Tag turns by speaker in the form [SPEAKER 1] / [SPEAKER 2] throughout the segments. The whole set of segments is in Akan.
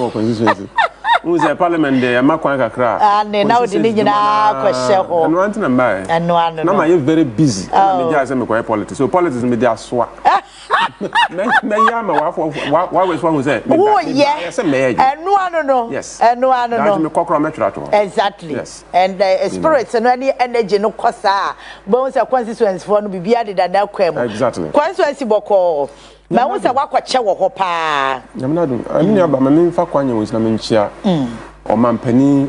[SPEAKER 1] Constituency. Who's a parliament there? Makwan kakra.
[SPEAKER 2] And now the Nina question.
[SPEAKER 1] And one thing and one. Now I am very busy. Me just am quite politics. So politics me dey aswa. Me yama why was one who say?
[SPEAKER 2] Oh yes. And no.
[SPEAKER 1] Yes.
[SPEAKER 2] And no.
[SPEAKER 1] Me kokro metrato.
[SPEAKER 2] Exactly. Yes. And spirits and any energy no kosa. Bones a constituency for no bibia de da kwem.
[SPEAKER 1] Exactly.
[SPEAKER 2] Constituency boko. Ma wo se wakwache wo ho pa.
[SPEAKER 1] Nyamna do. Ani aba ma memfa kwanye wo na menchia. O mampani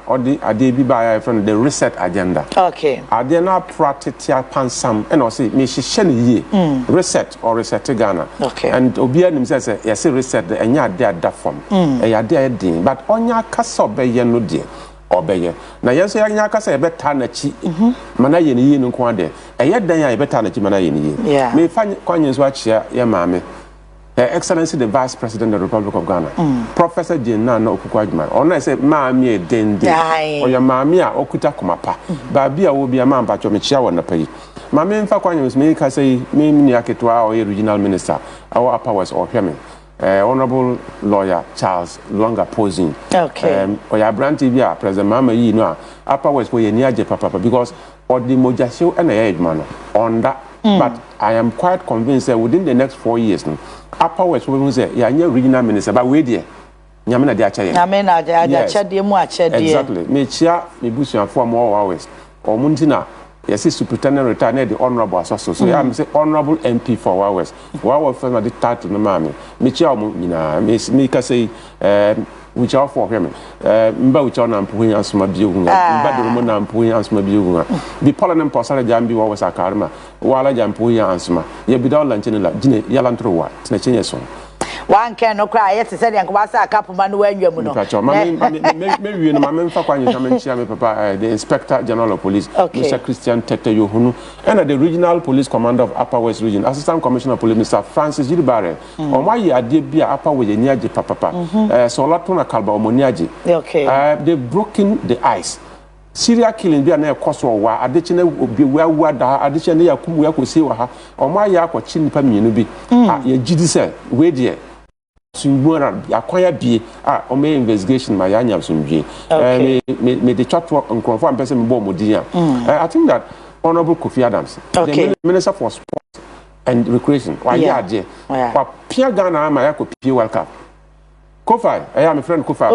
[SPEAKER 1] odi ade bi ba ya from the reset agenda.
[SPEAKER 2] Okay.
[SPEAKER 1] Ade na practical pansam and o say me hihye ne ye. Reset or reset Ghana.
[SPEAKER 2] Okay.
[SPEAKER 1] And obi anim say yes reset the enya ade ada form. E ade edin but onya kasa obeye no de. Obeye na yenso yanya kasa e beta na chi mana ye ne yi nko ade eye dan ya e beta na chi mana ye ne yi me fa kwanye so achia ye maame Excellency the Vice President of the Republic of Ghana Professor Jenna na okuku adwuma ona say maame e dende oya maame a okuta komapa ba bia wo bia ma mpacho me chia wona payi maame mfa kwanye so me ka say me ni aketwa o regional minister our upper west or hweme Honorable Lawyer Charles Luanga posing.
[SPEAKER 2] Okay.
[SPEAKER 1] Oya branti bia President Mama yi no upper west we ni aje papa because or the mojasho and edman on that. But I am quite convinced that within the next 4 years, upper west we will say ya regional minister but we there. Nyamena de acha ye.
[SPEAKER 2] Nyamena de acha de mu acha de.
[SPEAKER 1] Exactly. Me chia me busu for more hours. Or muntina yes, Superintendent retired the Honorable Assessor. So I'm say Honorable MP for hours. Wow, first the title no mami. Me chia me ka say which are for him. Mba which are na mpuhi ansuma biunga. Mba de mo na mpuhi ansuma biunga. Bi parliament posala jambi wa wasa karma. Wala jampuhi ansuma. Ye bi dola nchini la jine yala ntrowa. Tina chenye so.
[SPEAKER 2] One can no cry, yes, said Yankwasa, a couple man when you know.
[SPEAKER 1] Maybe no mamma for me, Papa, the Inspector General of Police, Mr. Christian Tete Yohunu, and the Regional Police Commander of Upper West Region, Assistant Commissioner of Police, Mr. Francis Gilbare, on my year, dear Upper with Niaji Papa, Solatona Kalba or Moniaji.
[SPEAKER 2] Okay.
[SPEAKER 1] They've broken the ice. Syria killing be an cost or war, additional be well wada, additional Yakumu Yaku Siwa, or my Yako Chin Pamunubi, ye GDC, wait dear. Sunwara acquire be or may investigation my anyam sunji may the chat work and confirm person more modia. I think that Honorable Kofi Adams, the Minister for Sport and Recreation, why yeah, Pierre Ghana, my P World Cup. Kofi, I am a friend Kofi.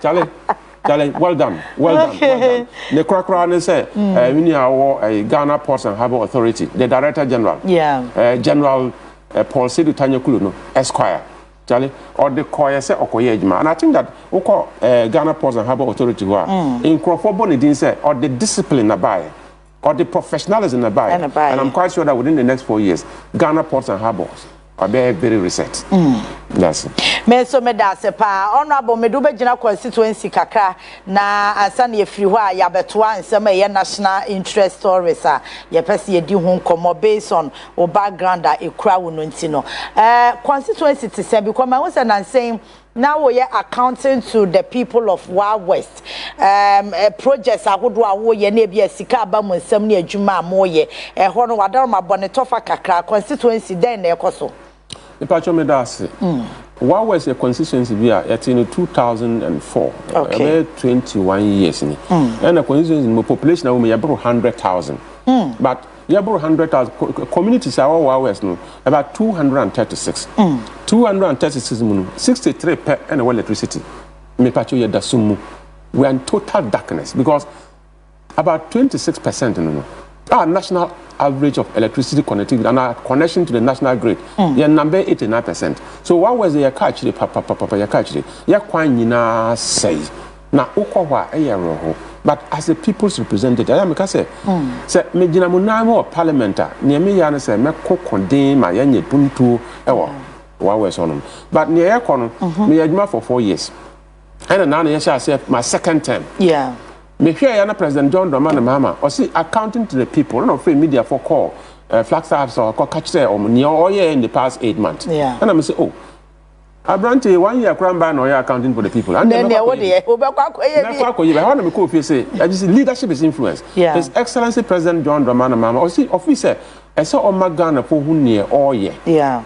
[SPEAKER 1] Charlie, well done. The cracker say, we need our Ghana Ports and Harbour Authority, the Director General, General Paul Sedu Tanyakulu, Esquire, Charlie, or the Koya say Okoyejma. And I think that Ghana Ports and Harbour Authority who are in Crawford Bonnie say, or the discipline abai, or the professionalism abai. And I'm quite sure that within the next 4 years, Ghana Ports and Harbours are very reset. That's it.
[SPEAKER 2] Me so me da se pa honorable me do be gina constituency kakra na ansa na yefiri ho a ya beto ansem e national interest stories a ye pese ye di ho nkomo based on o background a ekura wo no ntino constituency to say because my say na saying now we are accounting to the people of Wild West. Projects are good wo ye na bia sika aba mo nsem na adwuma mo ye ho no wadar ma bone tofa kakra constituency den na ekoso
[SPEAKER 1] the patcho me da se what was a constituency via in 2004 about 21 years and the constituency in population of 100,000 but you 100,000 communities are all West no about 236 236 63 per and electricity me patcho ye da sumu we are in total darkness because about 26% no our national average of electricity connectivity and our connection to the national grid, number 89%. So what was the catch the papa ya catch the ya kwanyina say na ukwa e but as a people's representative I am say me gina munamo parliament ne me ya say me kokondin ma ya nye puntu ewo wa we so no but ne ya kono me adwuma for 4 years and now na say my second term me hear yana President John Dramani Mahama or see accounting to the people no free media for call Flagstaffs or catch say or in the past 8 months and I'm say Abrante 1 year cram ban or accounting for the people. And
[SPEAKER 2] then what
[SPEAKER 1] say I just leadership is influence. His Excellency President John Dramani Mahama or see officer I saw on Magana for who near all year.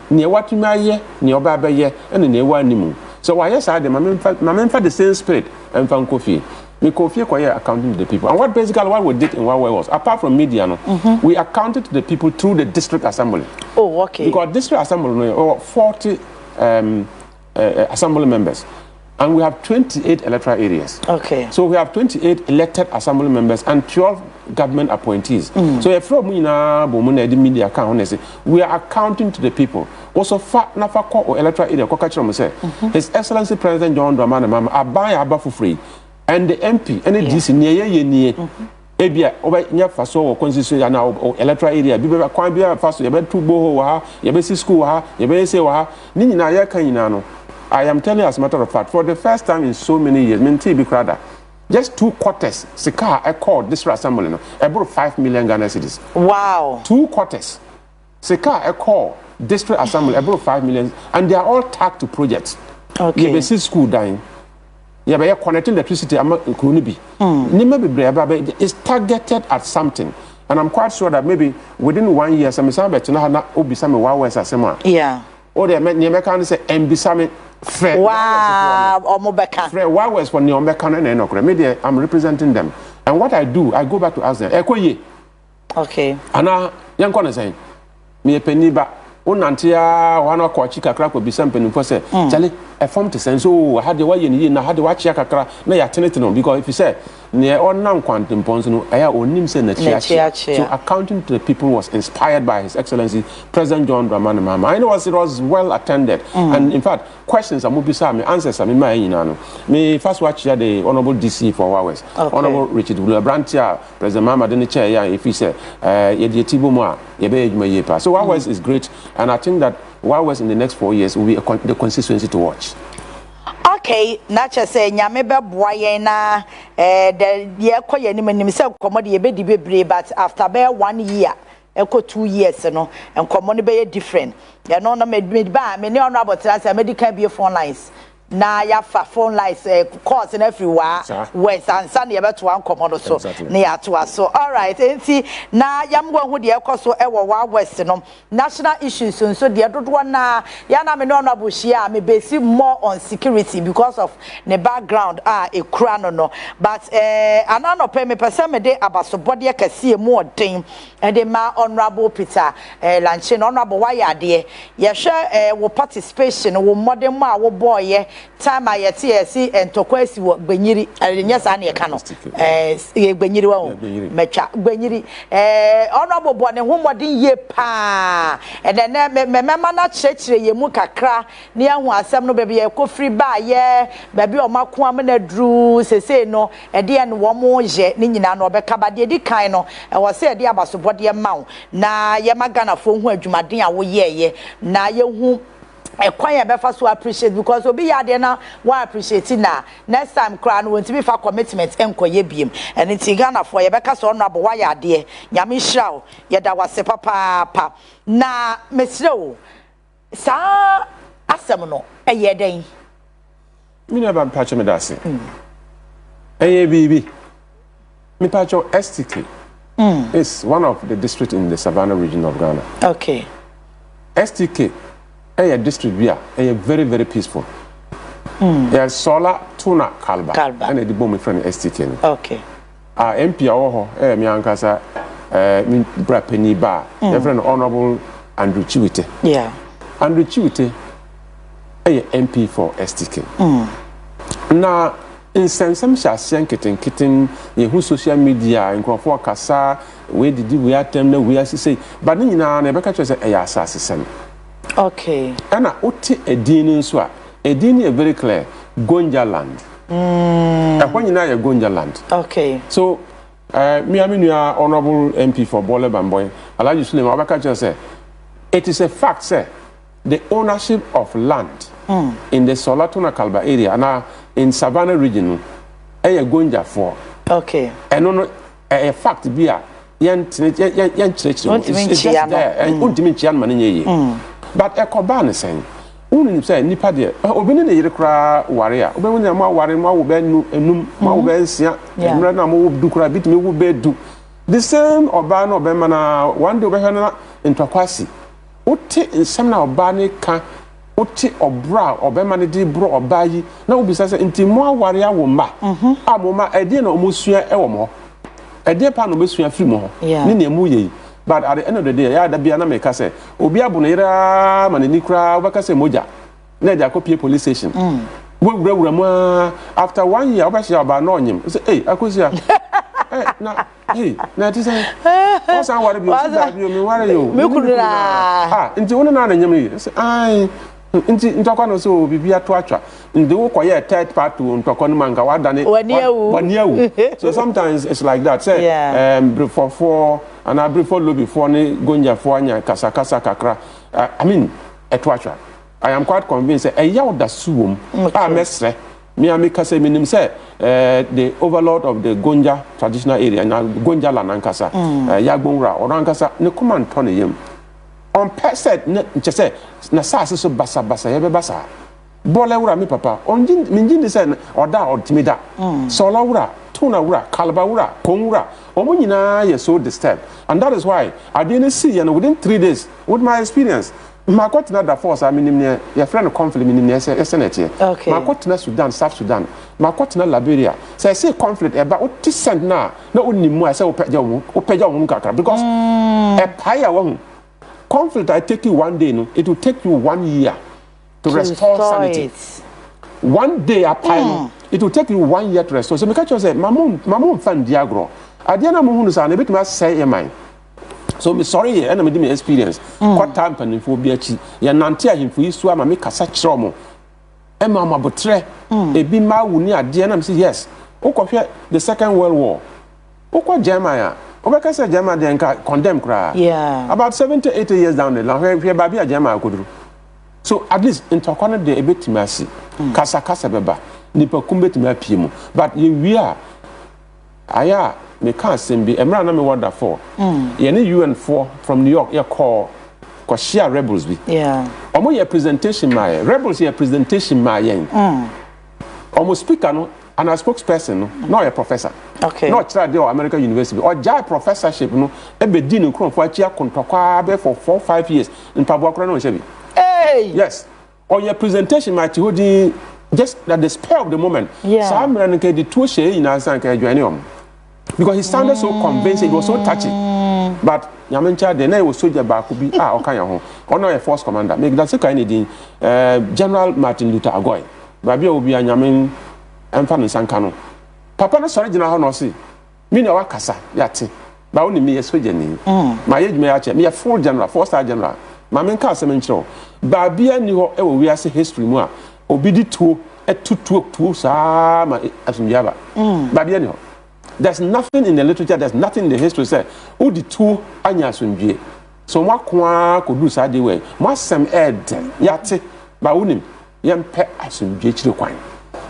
[SPEAKER 1] Near what you may year, near Baba year, and near one nimu. So why yes I the mamma the same spirit and found coffee. We coffee accounting to the people. And what basically what we did in what way was apart from media, we accounted to the people through the district assembly.
[SPEAKER 2] Oh, okay.
[SPEAKER 1] Because district assembly 40 assembly members. And we have 28 electoral areas.
[SPEAKER 2] Okay.
[SPEAKER 1] So we have 28 elected assembly members and 12 government appointees. So if media account, we are accounting to the people. Also, or electoral area, His Excellency President John Dramani Mahama abaya aba for free, and the MP, NDC near Ebia, over near Faso or Constituency and now electoral area. Biba Kwambia Faso, Yabe Tubo, Yabe School, Yabe Sewa, Nina Yakanino. I am telling you as a matter of fact, for the first time in so many years, Minti Bikrada, just 2 quarters, Sika, I called district assembly, about 5 million Ghana cedis.
[SPEAKER 2] Wow.
[SPEAKER 1] 2 quarters, Sika, I called district assembly, about 5 million, and they are all tagged to projects.
[SPEAKER 2] Okay.
[SPEAKER 1] You see school dying. You are connecting electricity, it's targeted at something. And I'm quite sure that maybe within 1 year, some
[SPEAKER 2] yeah.
[SPEAKER 1] Or they make say MB Fred.
[SPEAKER 2] Wow, Omobeka.
[SPEAKER 1] Fred, why was for Neombekan and Enokre? Maybe I'm representing them. And what I do, I go back to ask them, Ekoye.
[SPEAKER 2] Okay.
[SPEAKER 1] And now, young corner saying, me a peniba, unantia, one or Quachika crack will be something for say, Charlie, I formed to sense, oh, I had the way you need, I had to watch Yakakra, no, you're telling because if you say, near or non quantum ponsono, I own say so accounting to the people was inspired by His Excellency President John Dramani Mahama. I know it was well attended, and in fact, questions are mubisa, me answers are my inano. Me first watch the Honorable DC for hours, Honorable Richard Brantia, President Mahama, then the chair, if he said, Yetibomoa, Yebe, so hours is great, and I think that hours in the next 4 years will be the constituency to watch.
[SPEAKER 2] Okay, nature say nyame be boye na the year koye ni manim say komode ye be di bebre, but after be 1 year eko 2 years no and komode be different. Ya no no me ba me ne ono abotira say medical be phone lines na ya fa phone lines calls in everywhere west and san ye beto an komodo so na ya to so all right enti na yamgo hu de ekoso ewo wa west no national issues so de dodo na ya na me no no abuhia me base more on security because of the background ekura no but anano pe me pese me de abasobode kase mu odin e de ma honorable Peter Lanche no honorable wayade ye hwe wo participation wo modern ma wo boy time I see and tokwesi wo gbenyiri nyesa na ye ka no gbenyiri wa mecha gbenyiri honorable bo ne homodin ye pa and then memema na chechire ye mu kakra ne ahu asem no bebe ye kofri ba ye bebe o mako am na dru sese no de en wo mo je ne nyina no obeka ba de di kan no wo se de abasobode ma na ye magana fo hu adwumaden a wo ye na ye hu ekwan ya befa so appreciate because obi ya de na wa appreciate na next time kra no won't be for commitment enkoye biem and it Ghana for ye beka so no abo wa ya de nyame hira o ye da wase papa na mesre o sa asem no eye den
[SPEAKER 1] me never patch me dase eye bibi me patch STK is one of the districts in the Savannah region of Ghana.
[SPEAKER 2] Okay.
[SPEAKER 1] STK a district here, very, very peaceful. There's solar tuna kalba. And a bomb friend STK.
[SPEAKER 2] Okay.
[SPEAKER 1] MP Oho, me ankasa, me brapeni ba, friend Honorable Andrew Chiwite.
[SPEAKER 2] Yeah.
[SPEAKER 1] Andrew Chiwite, a MP for STK. Now, in some shashan kitten, ye social media, in Crawford Kasa, where did we attempt, we are to say, but in never catch us a assassin.
[SPEAKER 2] Okay.
[SPEAKER 1] And I uti edini nswa. Edini is very clear. Gonja land. When you know Gonja land.
[SPEAKER 2] Okay.
[SPEAKER 1] So, me are honorable MP for Bole Bamboy. Alaji Suleiman Abaka just say, it is a fact, sir. The ownership of land in the Solatuna Kalba area and in Savannah region, Gonja for.
[SPEAKER 2] Okay.
[SPEAKER 1] And no, a fact be a yan church. It's just there. And ultimate man. But Ekoban is saying, unu say nipa de obi ne yire kra ware a obi ne ma ware ma wo be enum ma wo be nsia emra na mo du kra bitime wo be du the same oba na oba na one day oba na ntokwasi wote nsam na oba ne ka wote obra oba ma ne di bro oba yi na wo bisa say nti mo aware awo mba amoma ede na omosua e wo mo ede pa na omosua firi mo ne na emu ye. But at the end of the day, ya da bia na me ka say obi abu na ira ma ni kra oba ka say moja na ja copy police station we wura mu after 1 year oba shia oba na onyim say hey akosia na hey na ti say o san ware bi o da bi o me ware yo
[SPEAKER 2] me kunura
[SPEAKER 1] nti wona na nyam ni say ai nti ntokwa no so bibia to atwa ndi wo koye third party ntokwa no manga wadane waniawu so sometimes it's like that say for and I before lobby for ni gonja for anya kasa kakra I mean etwatwa I am quite convinced say yaw da suwom mesre me ameka say minim say the overlord of the Gonja traditional area na Gonja lanankasa yagbonra orankasa ne command to ne yem on percent ne say na sase so basa ye be basa bole wura mi papa on minjin say oda ultimida so la wura tuna wura kalba wura konwura omo nyina ye so disturbed and that is why I didn't see and within 3 days with my experience ma kwatena da force aminim ne your friend conflict minim ne senate ma kwatena Sudan South Sudan ma kwatena Liberia say conflict eba o tisent na onimu say opeja wo kakra because e paya wo conflict I take you 1 day no it will take you 1 year to restore sanity. 1 day a pile it will take you 1 year to restore. So me catch you say mamon fan diagro adiana mo hunu sa na betima say e man so me sorry and me di me experience what time pan for bi achi ya nante ahimfo isu ama me kasa kire mo e ma mabotre e bi ma wuni ade na me say yes okohwe the Second World War okwa Germany obeka say Germany den ka condemn kra about 70 80 years down the line where baby a Germany koduru so at least in tokona de ebetimasi kasa beba nipa kumbetima apiemu but we are aya me can't send be emra na me wonder for ye ne UN4 from New York ye call share rebels be omo ye presentation my rebels ye presentation my yen omo speaker no and a spokesperson no a professor no try dey American University or jai professorship no e be di no kronfo achi akontokwa be for 4-5 years in Pabwakra no shebi yes or your presentation might hold just at the spur of the moment so I'm running the two shey in answer can join because he sounded so convincing, it was so touching. But Yamencha, the name was soldier back could be okay, or no a force commander. Make that second anything. General Martin Luther Agoy. Baby will be a Yamin and Fan Sankano. Papa, no sorry, General Honosi. Me no Wakasa, Yati. But only me a soldier name. My age may actually me a 4-star general. Mamen Casamentro. Babia knew we are say history more. Obedi to a 2 sama as Yaba. Babia knew. There's nothing in the literature, there's nothing in the history say who the two anya sunjie. So what could do side way. Must some ed yate ba unim yam pe asunjie chire kwan.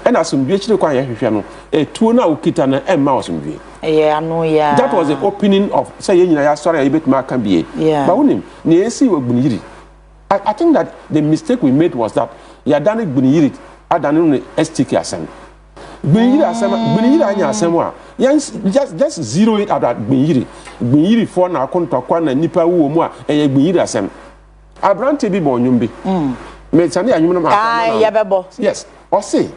[SPEAKER 1] And asunjie chire kwan yehwehwe no e tuo na ukita na emma asunjie. That was the opening of say yina ya story betima kan bie. Ba unim na esi wagbuniyiri. I think that the mistake we made was that ya dane gbuniyiri adane no STK asem. Gbuniyiri anya asem a just zero it at that Gbuniyiri for na kontokwa na nipa wo mu a eye Gbuniyiri asem abrante bi bo nyum bi me tane anyum no ma
[SPEAKER 2] ya bebo
[SPEAKER 1] yes o say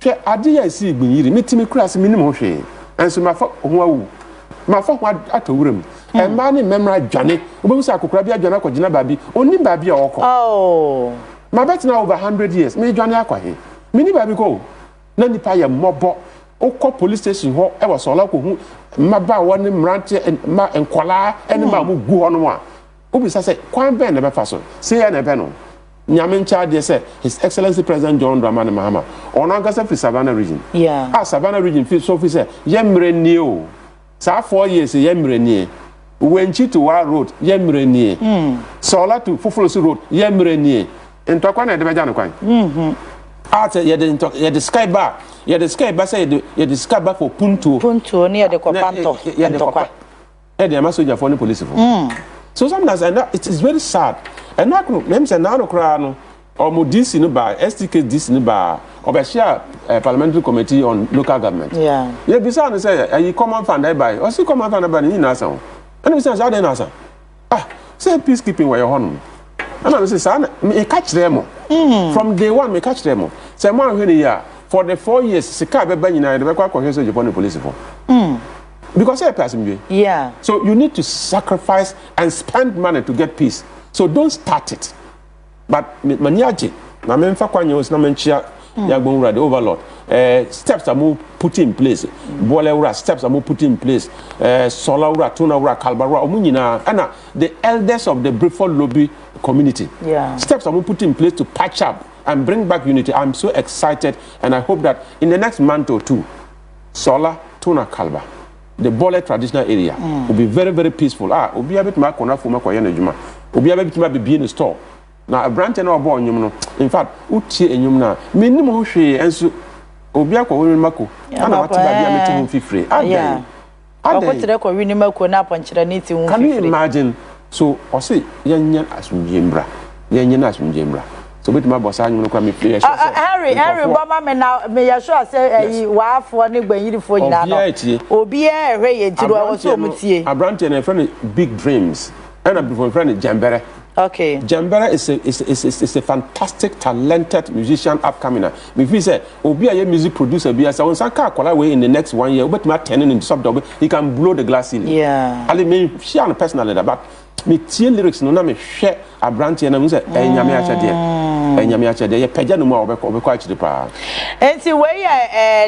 [SPEAKER 1] hwe ade ya si Gbuniyiri metimi kras minim ho hwe enso mafa ho awu mafa ho atowuram e ma ne memra dwane obewu sa akokora bi adwane akogina baabi oni baabi a okọ ma betina over 100 years me dwane akwahe mini baabi ko na nipa ya mobo okọ police station ho e was ola ko hu maba woni mrante ma enkola ene ma mu gu hono a obi say kwan ben na be fa so say ya na be no nyame ncha de say His Excellency President John Dramani Mahama ono angasa fi Savannah region Savannah region fi so fi say yemre nie o sa 4 years yemre nie wenchi to wa road yemre nie sola to Fufulusi road yemre nie entokwa na de be jano kwan ate ye the sky bar say ye the sky bar for punto
[SPEAKER 2] near the Kopanto
[SPEAKER 1] ye the Kopa e dey masoja for the police for so sometimes and it is very sad and na no mem say na no kra no Omo DC no ba STK DC no ba obeshia parliamentary committee on local government.
[SPEAKER 2] Yeah.
[SPEAKER 1] Yeah, bisa no say ayi common fund I buy. O si common fund buy ni na san. And bisa say dey na san. Ah, say peacekeeping where you honum. And I say say me catch them. From day one me catch them. Say mo ahwe ni ya for the 4 years sika be ba nyina dey be kwa kwa so Japan police for. Because a person.
[SPEAKER 2] Yeah.
[SPEAKER 1] So you need to sacrifice and spend money to get peace. So don't start it. But maniaje, na memfa kwanye os na menchia yagbon the overlord. Steps are more put in place. Boleura steps are more put in place. Solaura, Tunaura, Kalbara, Omunina, and the elders of the Breford lobby community.
[SPEAKER 2] Yeah.
[SPEAKER 1] Steps are more put in place to patch up and bring back unity. I'm so excited, and I hope that in the next month or two, Sola, Tuna, Kalba, the Bole traditional area will be very, very peaceful. Obi a bit ma kona fuma kwa yene juma. Obi a bit ma be in the store. Now a branch and our boy, in fact, uti enyum na minimum hwe enso obi akwa woni mako. Ana wati ba bia meeting free.
[SPEAKER 2] Yeah. Akotere kwa wini mako na ponchira niti un free.
[SPEAKER 1] Can you imagine? So o say yenyen asumjembra. Yenyen asumjembra. So bit ma bossa anyum no kwa me free.
[SPEAKER 2] Harry boma me na me ya sure say wa afo ne gbanyirifo nyina no. Obi e hwe ye tiro wo so mutie.
[SPEAKER 1] Abrante na friend big dreams. And a friend Jambere.
[SPEAKER 2] Okay.
[SPEAKER 1] Jambere is a fantastic, talented musician upcoming. If we say, Obi a music producer, be as I want way in the next 1 year, but my tenant in sub he can blow the glass ceiling.
[SPEAKER 2] Yeah.
[SPEAKER 1] I mean, she on personally, but me tea lyrics no na me share a branch and I say, Nyame acha de. Nyame acha de. Ye peja no mo obekwa chiri pa.
[SPEAKER 2] Enti we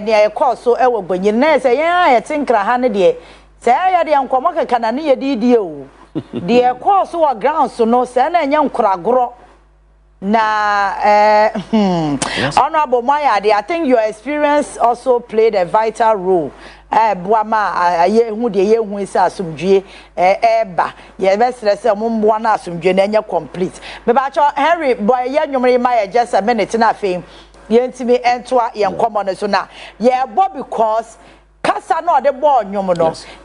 [SPEAKER 2] near course so e wo gbanyi na say ye tinkra ha ne de. Say ya de ankomo keka na ne ye di o. The course or ground so no send a young cragro. Na Honorable Maya, I think your experience also played a vital role. Buama, ye who the year who is asumdue, eba, ye best let's say one asumdue, and you're complete. But Henry, boy, young Maya, just a minute and a fame. Ye to me enter young common so now. Yeah, but because. Kasa no de born nyomo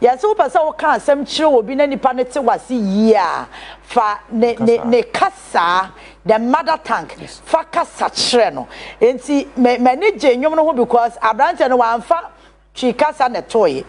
[SPEAKER 2] yes wo pese wo kan asem kire obi na nipa ne te wase yia fa ne kasa the mother tank fa kasa kire no enti me ne je nyomo no ho because abrante no wan fa chi kasa ne toy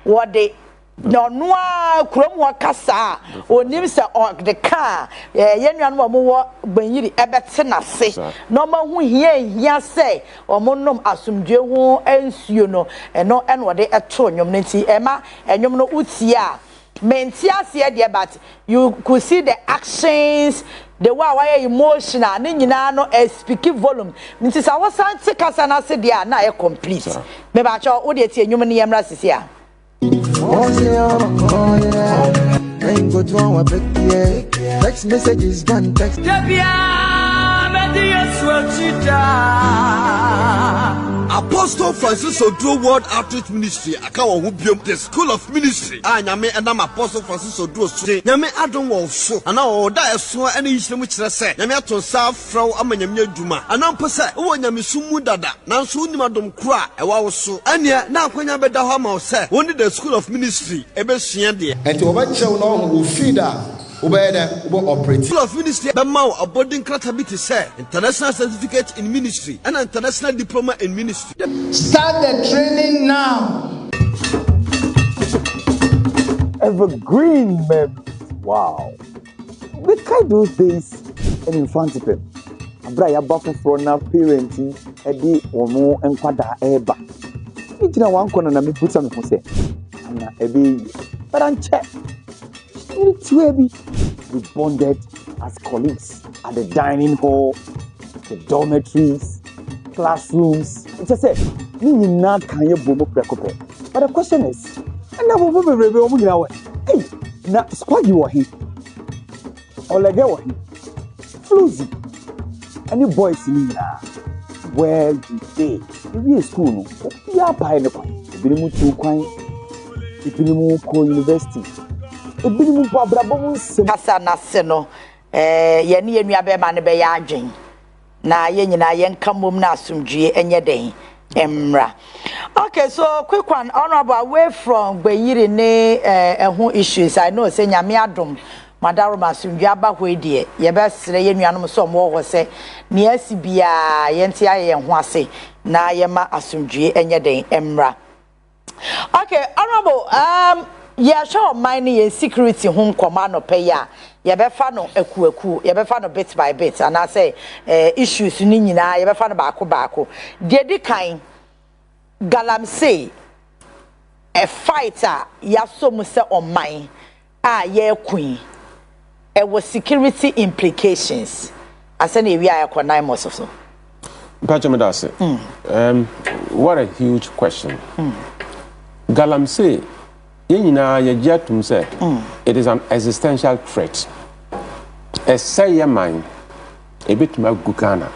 [SPEAKER 2] wo de no noa krom wa kasa onim se the car ye nua no mo wo gbanyiri ebete na se no ma hu hia se omonom asumdwe hu ensuo no eno eno de eto nyom nti ema enyom no uti a menti ase de but you could see the actions the way why emotional ni nyina no speak volume nti sa wo san te kasa na se de na e complete me ba cho wo de tie enyom ne yemra sisi a ain't go to our text messages done text
[SPEAKER 3] Apostle Francis Odro World Outreach Ministry akawo hu biom the School of Ministry nyame enam Apostle Francis Odro so nyame adon wo so ana wo da eso ene yisremu kire se nyame aton sa fraw amanyame adwuma ana mpo se wo nyame sumu dada nanso unim adom kura ewa wo so ane na akwanya beda ho ma wo se woni the School of Ministry ebesua de
[SPEAKER 4] enti wo ba chew no wo feeder operate.
[SPEAKER 3] School of Ministry Bemau a boarding credibility say international certificate in ministry and international diploma in ministry.
[SPEAKER 4] Start the training now.
[SPEAKER 5] Evergreen memories. Wow. We can those days in Fantipe. Abraya buffer for now parenting edi omo enkwada eba. Ijina wan kono na me put some for say. Ana ebe but an check. We bonded as colleagues at the dining hall, the dormitories, classrooms. It's just said, but the question is, hey, now squad you were here, or like were here, Floozy, any boys in here, where you stay, we are school, we are buying the coin, university.
[SPEAKER 2] Kasa na se no ye ne yenua be ma ne be ya adwen na ye nyina ye nkamom na asumdue enye den emra. Okay, so quick one, honorable, away from Gweyiri ne ehun issues. I know say nyame adom madaro masundwa ba hwedie ye be sere ye nuanom so mo wo se ne asibia ye ntia ye ho ase na ye ma asundwe enye den emra. Okay, honorable, yeah, sure, mining and security home command or pay ya. You be fan no eku, you be fan no bit by bit, and I say issues ni na you be fan bako. The kind galamsey a fighter ya so much on mine. Yeah, queen. It was security implications. I said we are 9 months or so.
[SPEAKER 1] What a huge question. Galamsey, say it is an existential threat. A say mine, a bit more Gugana.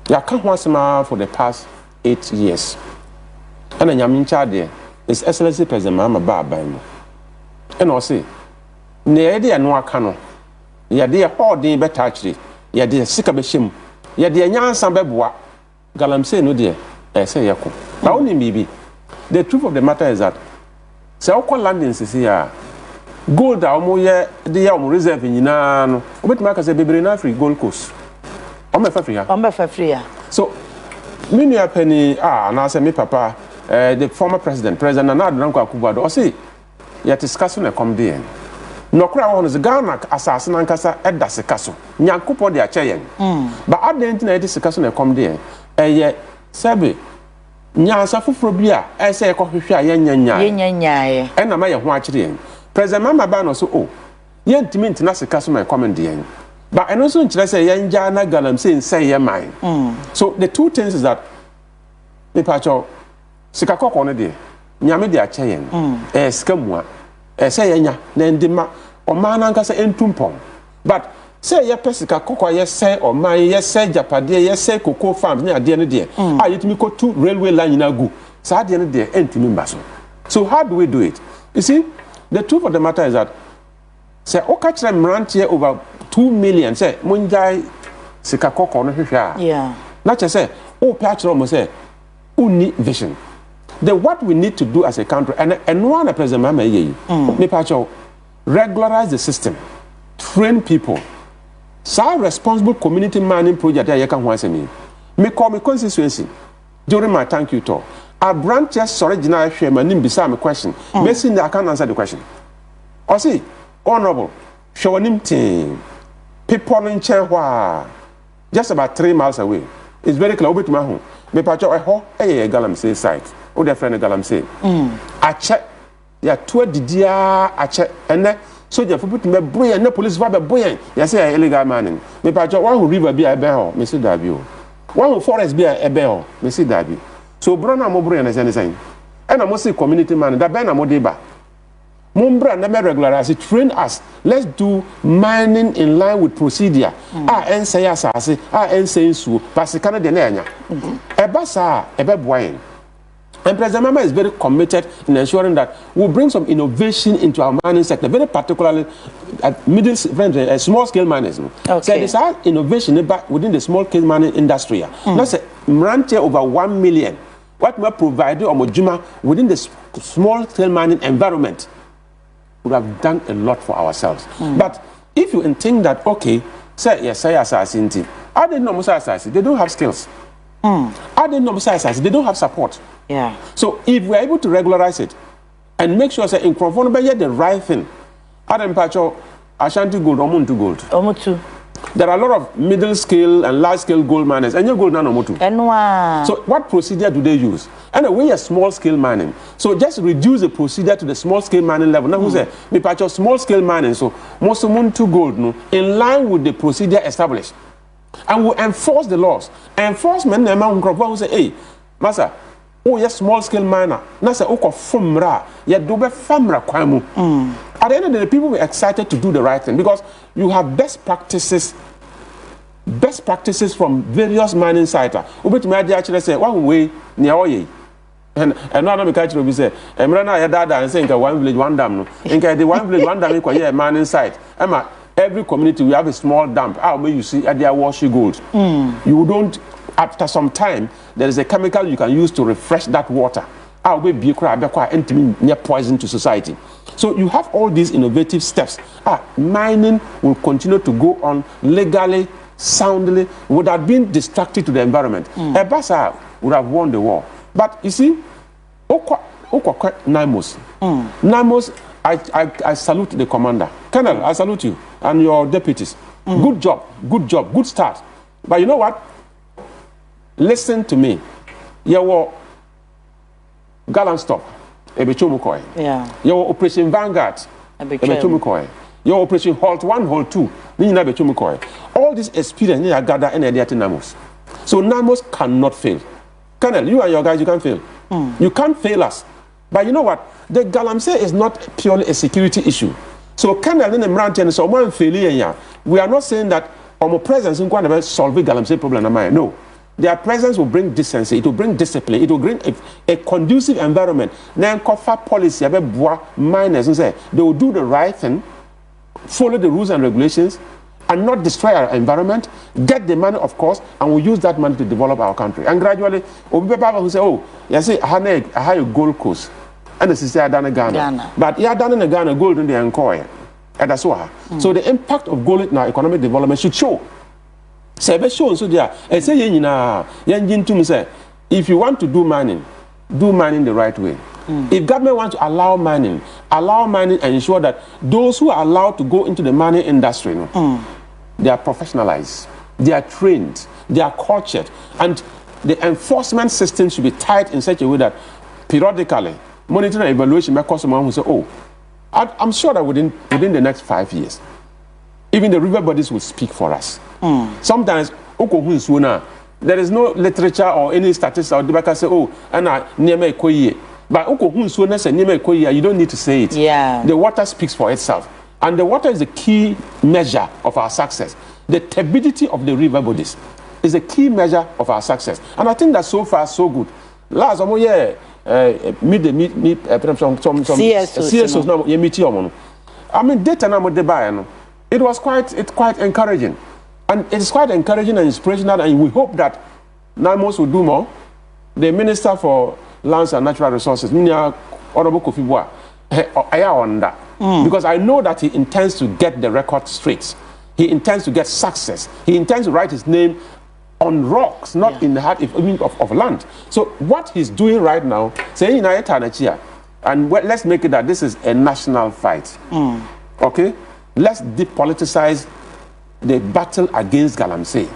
[SPEAKER 1] Ya can't once for the past 8 years. And a yamin charge is Excellency President Mama Baba. And I say, near the no cano, ya dear hoarding better actually, ya dear sick of a shim, ya dear yan some bebwa. Galamsey no dear, I say yako. Now only maybe. The truth of the matter is that so all landings is here. Gold are ye the reserve in Yinano. But Mark has a baby in Africa, Gold Coast. So, many a penny, and I say, me papa, the former president, President Anadranko Kubado, or say, yet discussing a comedian. No crown is a Garnak assassin and Cassa at das castle. Nyankupo de Achayan. But I didn't discussing a comedian. Yet, Sabi. Nyansa fufrobia ese ekohwehwe yenya ena ma ye ho akire yen president mama ba no so o yentimi ntina sika so my comment yen but eno so nkire say yenja na galamsey say ye mine. So the two things is that me pacho sika kokko no de nyame de ache yen sika mua say yenya na ndima o ma na nka say entumpom but say ye pesika kokko ye say o man ye say japade ye say cocoa farms ni ade ne de yetimi ko to railway line na gu sa ade ne de entimi mbaso. So how do we do it? You see, the truth of the matter is that say o ka kire mrantie over 2 million say monjai sika kokko no hwehwe a na che say o pa kire mo say uni vision. Then what we need to do as a country and one president mama ye me pa cho regularize the system, train people. So responsible community mining project I can once me call me constituency during my thank you talk. Our branches original share my name beside my question. Basically, I can't answer the question. Or see, honorable, show him team. People in Chehua, just about 3 miles away. It's very close to my home. Me pacho Galamsey site. Oh, their friend Galamsey. I check. Yeah, 2 didia. I check and so the put me boy and police va be boy ya say illegal mining me pa one who river be a be ho me see dabi o one who forest be a be ho me see dabi so bro na mo bro na say and I must say community man that be na mo dey ba mo bro na me regularize train us, let's do mining in line with procedure en say asase en say nsuo pass kana de na anya e ba sa e be boy. And President Mama is very committed in ensuring that we bring some innovation into our mining sector, very particularly at small-scale mining. Okay. So there's our innovation within the small-scale mining industry. That's a mrantie over 1 million. What we are providing within the small-scale mining environment, we have done a lot for ourselves. But if you think that, okay, say assassin, I didn't know assassin, they don't have skills. I didn't know assassin, they don't have support.
[SPEAKER 2] Yeah.
[SPEAKER 1] So if we're able to regularize it and make sure that in Cronford the right thing, Adam Pacho, Ashanti gold, Omuntu gold.
[SPEAKER 2] Omuntu.
[SPEAKER 1] There are a lot of middle scale and large scale gold miners, and your gold nano Omuntu. So what procedure do they use? And we are small scale mining. So just reduce the procedure to the small scale mining level. Now who say me Pacho small scale mining? So most Omuntu gold no in line with the procedure established, and we enforce the laws. Enforcement, who say, hey, Master. Oh, yes, small scale miner. Nasa oko fumra. Ya dobe famra kwamu. At the end of the day, people were excited to do the right thing because you have best practices from various mining sites. Ubet me actually say one way near oye. And now me catch you say, Emrana ya dada and say one village one dam no. Inka the one village one dam ko a mining site. Emma, every community we have a small dam. How may you see at their washi gold. You don't. After some time, there is a chemical you can use to refresh that water. I'll be poison to society. So you have all these innovative steps. Mining will continue to go on legally, soundly, without being destructive to the environment. Ebasa would have won the war. But you see, Namos. Namos, I salute the commander. Colonel, I salute you and your deputies. Good job, good start. But you know what? Listen to me. Your Gallant Stop,
[SPEAKER 2] yeah.
[SPEAKER 1] Your Operation Vanguard, your Operation Halt 1, Halt 2, all this experience I gather in the Namos. So Namos cannot fail. Colonel, you and your guys, you can't fail. You can't fail us. But you know what? The Galamsey is not purely a security issue. So Colonel in the mountain is one failure. We are not saying that our presence in Kwanaba solve the Galamsey problem. No. Their presence will bring decency, it will bring discipline, it will bring a conducive environment. Then cover policy, miners and say they will do the right thing, follow the rules and regulations, and not destroy our environment, get the money, of course, and we'll use that money to develop our country. And gradually, people who say, oh, you see, I have a Gold Coast, and the sister done in Ghana. But you done in Ghana gold in the Ankoy. And that's why. So the impact of gold in our economic development should show. Say, so there. I say, if you want to do mining the right way. If government wants to allow mining and ensure that those who are allowed to go into the mining industry, they are professionalized, they are trained, they are cultured, and the enforcement system should be tight in such a way that periodically monitoring and evaluation may cause someone who say, oh, I'm sure that within the next 5 years, even the river bodies will speak for us. Sometimes, there is no literature or any statistics or debate say, oh, but you don't need to say it.
[SPEAKER 2] Yeah.
[SPEAKER 1] The water speaks for itself. And the water is the key measure of our success. The turbidity of the river bodies is a key measure of our success. And I think that so far, so good. Last year, CSOs, I mean, data it was quite encouraging. And it is quite encouraging and inspirational, and we hope that Namos will do more. The Minister for Lands and Natural Resources, Honorable Kofi Boa, on that. Because I know that he intends to get the record straight. He intends to get success. He intends to write his name on rocks, not in the heart of land. So what he's doing right now, saying and let's make it that this is a national fight. Okay? Let's depoliticize the battle against Galamsey.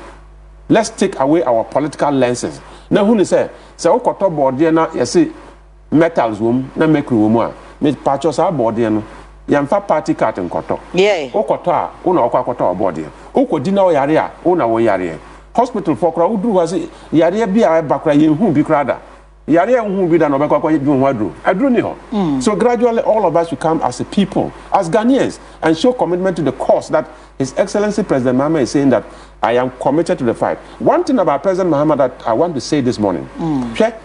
[SPEAKER 1] Let's take away our political lenses. Now, who say Okoto board na yesi metals wom na make room me patchos our board no yamfa party card nkoto.
[SPEAKER 2] Yeah.
[SPEAKER 1] Okoto a una okwakoto board. Okodi na yare a una wo yare. Hospital for kra udu was yare bia bakra yenhu bi krada. Yare hu bi da no bekwa ju wadru. Adru ni ho. So gradually all of us will come as a people, as Ghanaians, and show commitment to the cause that His Excellency President Mahama is saying that I am committed to the fight. One thing about President Mahama that I want to say this morning. President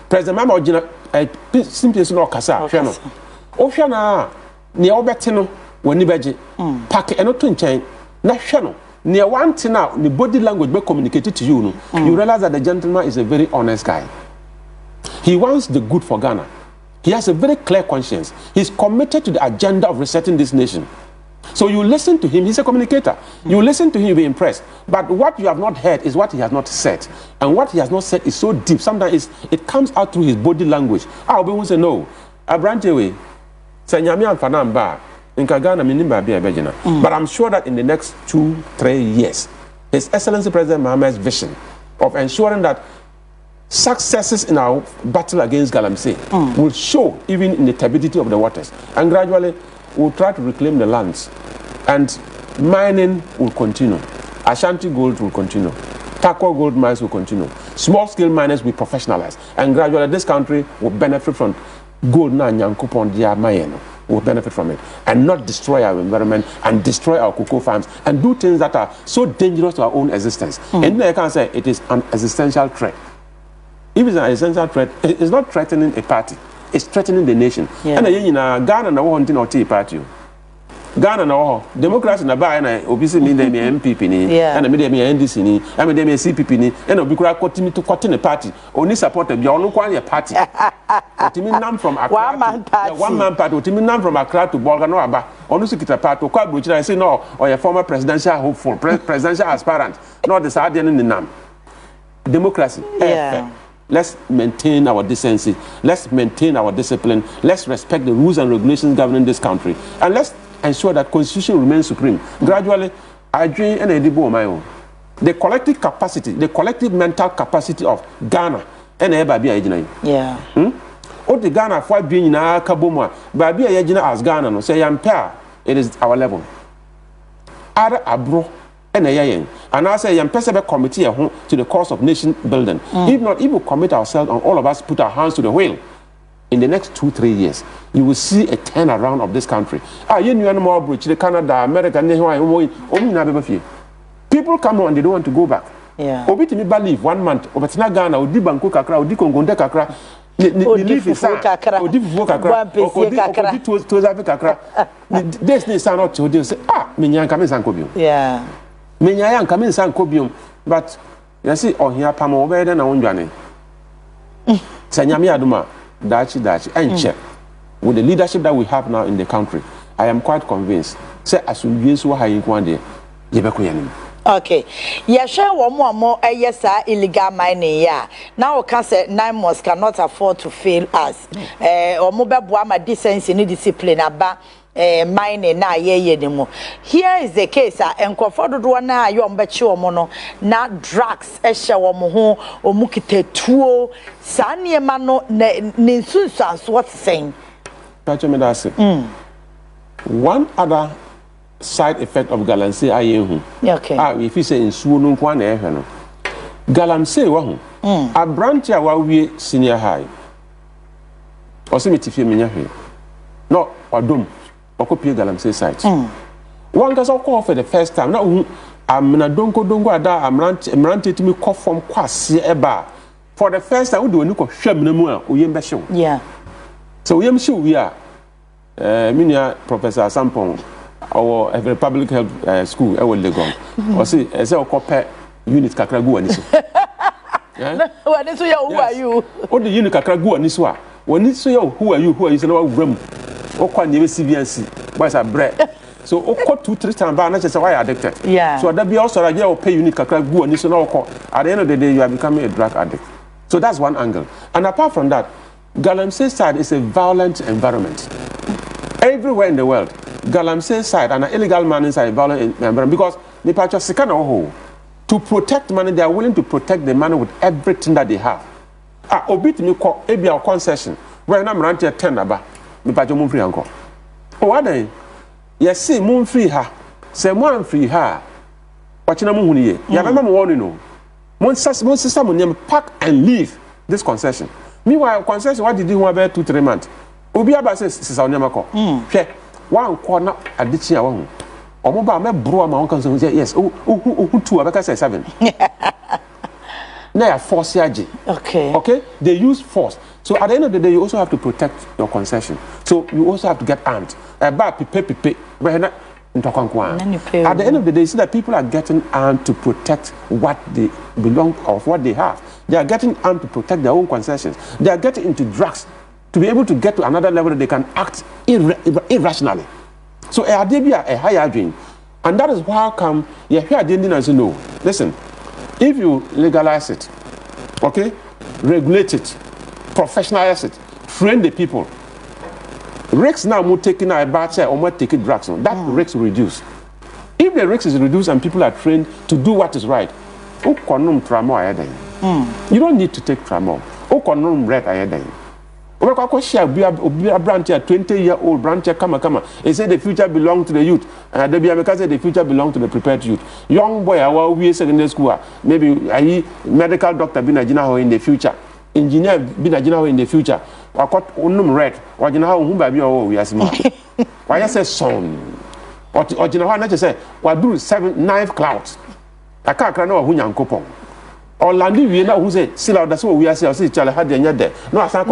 [SPEAKER 1] Mahama simply no kasa. Ofiana ni obetino woni beje. Pack eno to nchen na hwe no. Near one thing now, the body language be communicated to you. You realize that the gentleman is a very honest guy. He wants the good for Ghana. He has a very clear conscience. He's committed to the agenda of resetting this nation. So you listen to him, he's a communicator. You listen to him, you'll be impressed. But what you have not heard is what he has not said. And what he has not said is so deep. Sometimes it comes out through his body language. I'll be able to say, no. Abrantewe, Senyami and Fanamba, in Kagana, Minimba, but I'm sure that in the next 2-3 years, His Excellency President Mahama's vision of ensuring that successes in our battle against Galamsey will show even in the turbidity of the waters. And gradually, we'll try to reclaim the lands. And mining will continue. Ashanti gold will continue. Takwa gold mines will continue. Small-scale miners will professionalize. And gradually, this country will benefit from gold na nyankopon dia mayeno. Will benefit from it and not destroy our environment and destroy our cocoa farms and do things that are so dangerous to our own existence. And I can say it is an existential threat. If it's an existential threat, it's not threatening a party, it's threatening the nation. And Ghana na wanting or tea party. Ghana no democracy na ba na obi se me dem MPP ni and me dem NDC ni and me dem CPP ni and obi kura kotimi to kote ne party oni support bi onu kwan ye party otimi nam from Accra one man party otimi nam from Accra to Bolga no aba onu sikita party kwa brochira say no or former presidential hopeful presidential aspirant no the side ni nam democracy let's maintain our decency, let's maintain our discipline, let's respect the rules and regulations governing this country, and let's ensure that constitution remains supreme. Gradually, I dream and edible my own. The collective capacity, the collective mental capacity of Ghana and Babi Ajina.
[SPEAKER 2] Yeah.
[SPEAKER 1] Oh, the Ghana for being na Kabuma, Babi Ajina as Ghana, no say Yampere, it is our level. Other abro. And I say, Yampere committee to the cause of nation building. If not, if we commit ourselves and all of us put our hands to the wheel, in the next 2-3 years, you will see a turnaround of this country. You know more about Canada, America, people come on and they don't want to go back. Obi to me believe 1 month, but not Ghana, Odi Banko Kakra, Odi Kongonde Kakra, Odi Fufu Kakra, Odi Tozafi Kakra. This is not to do. Say, Minyan Kamisankobium.
[SPEAKER 2] Yeah.
[SPEAKER 1] Minyan Kamisankobium, but you see, or here Pamo better than on Johnny. Sanyami Aduma. Dachi, and check with the leadership that we have now in the country. I am quite convinced. Say, as we use what I one day,
[SPEAKER 2] okay, yeah, sure. One more, yes, illegal mining. Yeah, now we can say 9 months cannot afford to fail us. Or mobile boama decency, any discipline about. Mining na ye demo. Here is the case and comfort do na you mbechi omo na drugs ehye omo ho omukite tuo sanye ma no ne nsunsuanso what saying
[SPEAKER 1] one other side effect of galamsey ayehu if you say nsuo no kwa na ehwe no galamsey wa ho a branch a wa wie senior high osimiti fie menya hwe no odom Okopie Galamsey site. One gets call for the first time. Now, I'm na dongo ada amrante to me call from kwasi eba. For the first time, we do no shame no more. Uyembe show.
[SPEAKER 2] Yeah.
[SPEAKER 1] So uyem show we are. Minia Professor Sampong, our public health school. I will Legon. Or see, as I copy unit kakragu aniso.
[SPEAKER 2] What is who are you?
[SPEAKER 1] What the unit kakragu aniswa? When it's so who are you? Who are you? No room. Okwa nyebe CBNC boys are bread so okwa 2-3 times ba na say why addicted so that be also like you pay unit kakra gu ani so na okwa at the end of the day you are becoming a drug addict so that's one angle and apart from that Galamsey side is a violent environment everywhere in the world Galamsey side and illegal mining side violent environment because the patch sika na ho to protect money they are willing to protect the money with everything that they have obit me call ebia concession where na mrantie 10 aba me pa jom free anko o wadan yes say mun free ha say mun free ha wachina mun huni ye ya na mo wonu no mun system mun pack and leave this concession meanwhile concession what did you want about 2-3 months obi aba say sisa onyama ko hwe wan ko na adichi a won omo ba me bro ma won kan say yes who two abeka say 7 na force yaji okay they use force. So at the end of the day, you also have to protect your concession. So you also have to get armed. At the end of the day, you see that people are getting armed to protect what they belong or what they have. They are getting armed to protect their own concessions. They are getting into drugs to be able to get to another level that they can act irrationally. So a higher dream. And that is why come you hear the Indians know. Listen, if you legalize it, okay, regulate it, professionalize it, train the people. Risks now more taking a bad or more taking drugs. That risks will reduce. If the risk is reduced and people are trained to do what is right, you don't need to take tramol. A branch, 20-year-old branch, come. They say the future belongs to the youth. And the future belongs to the prepared youth. Young boy, we secondary school, maybe a medical doctor being a in the future. Engineer being a in the future. I got unum red. Or you know whom by me or we are smart. Why I say son? Or you know what I just say? What do 7-9 clouds? I can't know who young coupon. Or Landy, we know who say, still that's what we are saying. See, Charlie had the there. No, I can't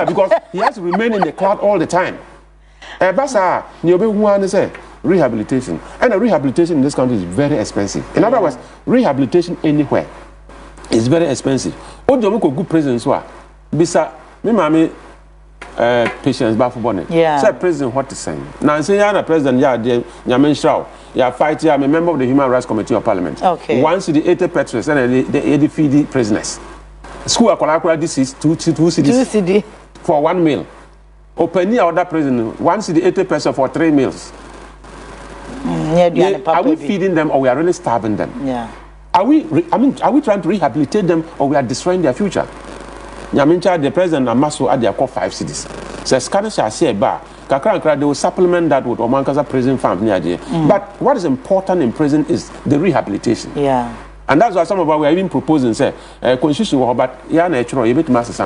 [SPEAKER 1] because he has to remain in the cloud all the time. Basa, you be one say rehabilitation. And rehabilitation in this country is very expensive. In other words, rehabilitation anywhere is very expensive. Ojo ko good president so bisa me mama patients ba for bonnet. Say president what to say. Now say ya na president ya de nyamenshraw. Ya fight ya me member of the Human Rights Committee of Parliament.
[SPEAKER 2] Okay.
[SPEAKER 1] Once the 80 petrons and the feed prisoners. School akwala this is 2 cedis for 1 meal. Open other prison 1 cedi 80% for 3 meals. Are we feeding them or we are really starving them?
[SPEAKER 2] Yeah.
[SPEAKER 1] Are we are we trying to rehabilitate them or we are destroying their future? Nyamincha the president Amaso at their core 5 cities. Says Kanisha say ba kakra they will supplement that with Omankaza prison farm near there. But what is important in prison is the rehabilitation.
[SPEAKER 2] Yeah.
[SPEAKER 1] And that's why some of us we are even proposing say constitution but ya na echro you bet master